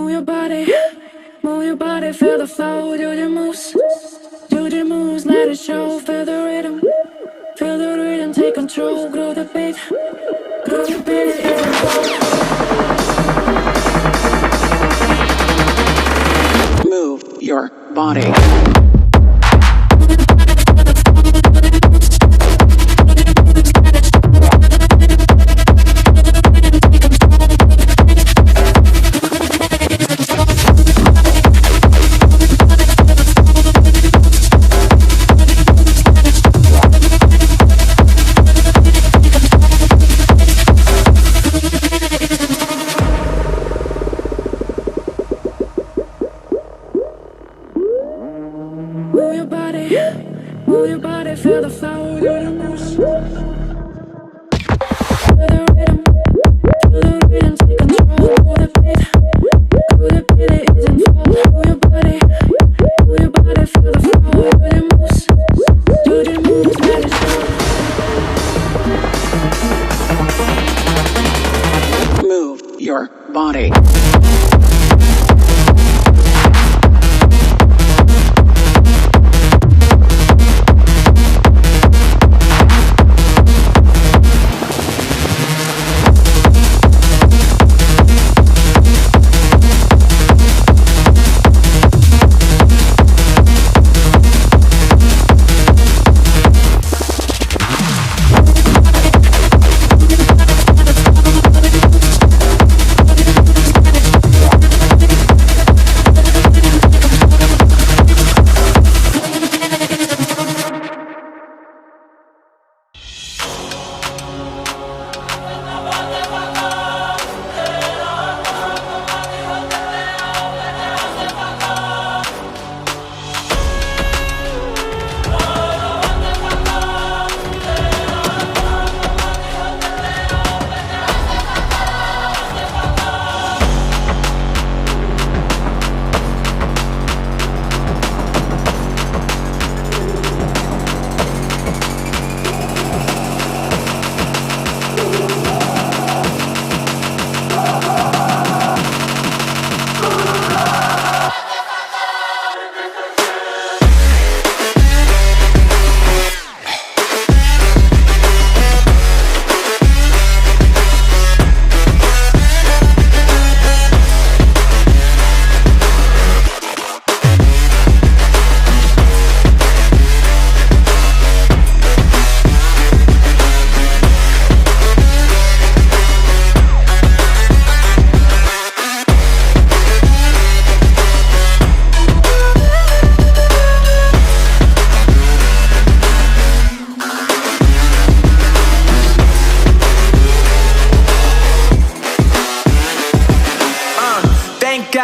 Move your body, feel the flow, do the moves, let it show, feel the rhythm, take control, grow the beat, it is involved. Move your body. Move your body, feel the flow, do the moves. Feel the rhythm, take control, grow the beat, it is involved. Move your body, feel the flow, do the moves, let it show. Move your body.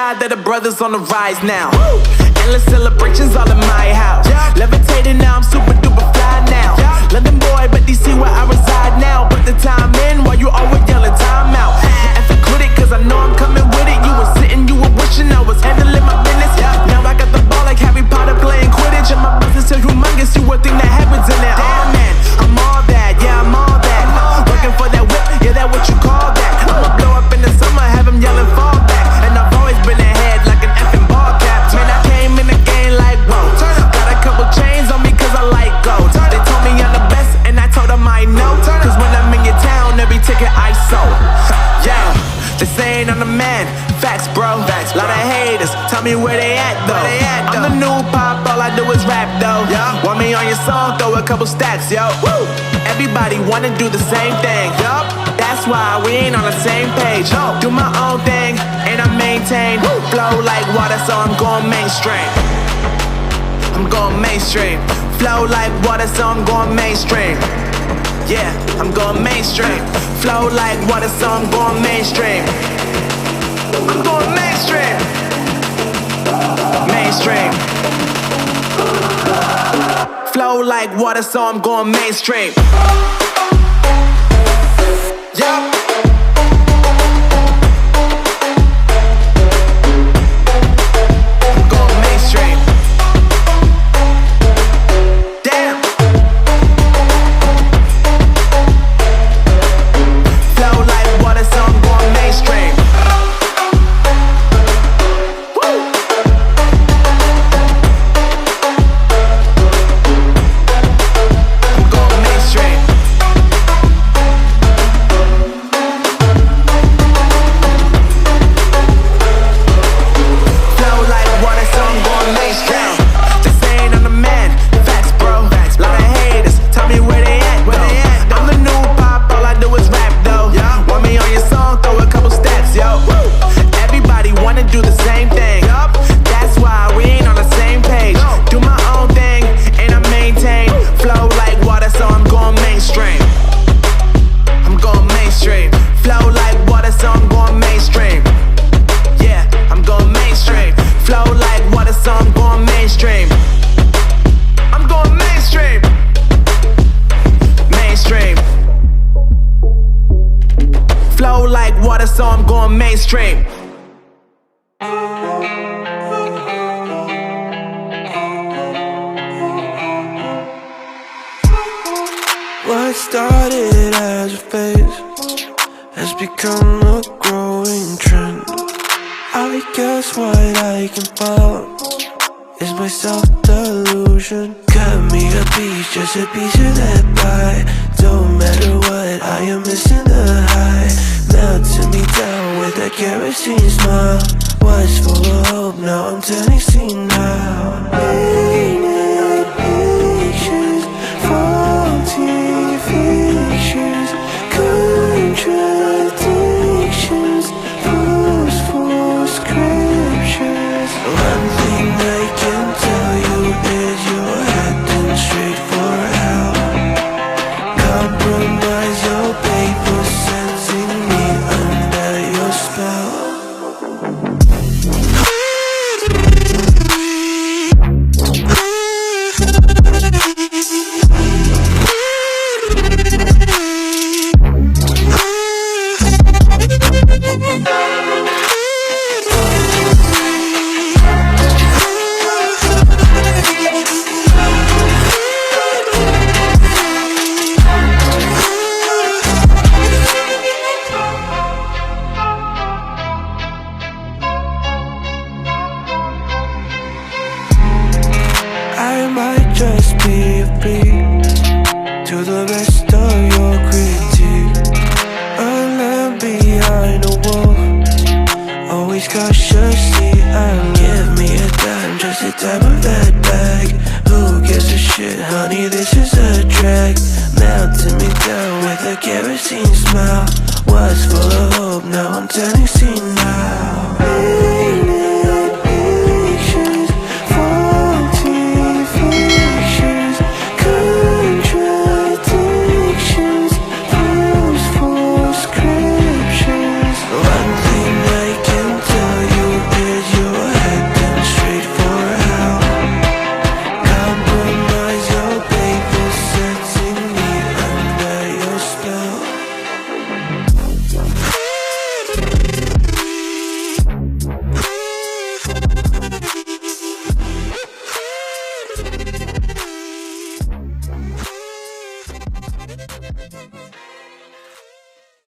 That the brothers on the rise now. Woo! Endless celebrations all in my house. Levitating now, I'm super duper fly now. London boy, but DC where I reside now. Put the time in while you always yelling time out. And for critic, cause I know I'm coming with it. You were sitting, you were wishing I was handling my business. Now I got the ball like Harry Potter playing Quidditch. And my business is humongous, you would think that heaven's in it. Oh man, I'm all that, yeah, I'm all that. Working for that whip, yeah, that what you call that. I'ma blow up in the summer, have him yelling fall back. And I've always been ahead like an effing ball cap. Man, I came in the game like, whoa. Got a couple chains on me cause I like gold. They told me I'm the best and I told them I know. Cause when I'm in your town, every ticket I sold. Yeah, they saying I'm the man. Facts, bro. Lot of haters, tell me where they at though. I'm the new pop, all I do is rap though. Want me on your song, throw a couple stacks, yo. Woo! Everybody wanna do the same thing. That's why we ain't on the same page. Do my own thing and I maintain. Flow like water, so I'm going mainstream. I'm going mainstream. Flow like water, so I'm going mainstream. Yeah, I'm going mainstream. Flow like water, so I'm going mainstream. I'm going mainstream. Mainstream. Flow like water, so I'm going mainstream. Yeah. fame. What started as a phase has become a growing trend. I guess what I can find is my self-delusion. Cut me a piece, just a piece of that pie. Don't matter what, I am missing the high. Melting me down with a kerosene smile. Was full of hope, now I'm turning senile. Painted pictures, faulty fictions, contradictions, false scriptures. One thing I can tell you is you're heading straight for hell. Compromise your paper, sensing me under your spell. I might just be a beat to the rest of your critique. A lamb behind a wall, always cautiously and give me a dime, just a dime of that bag. Who gives a shit, honey, this is a drag. Melting me down with a kerosene smile. Was full of hope, now I'm turning senile.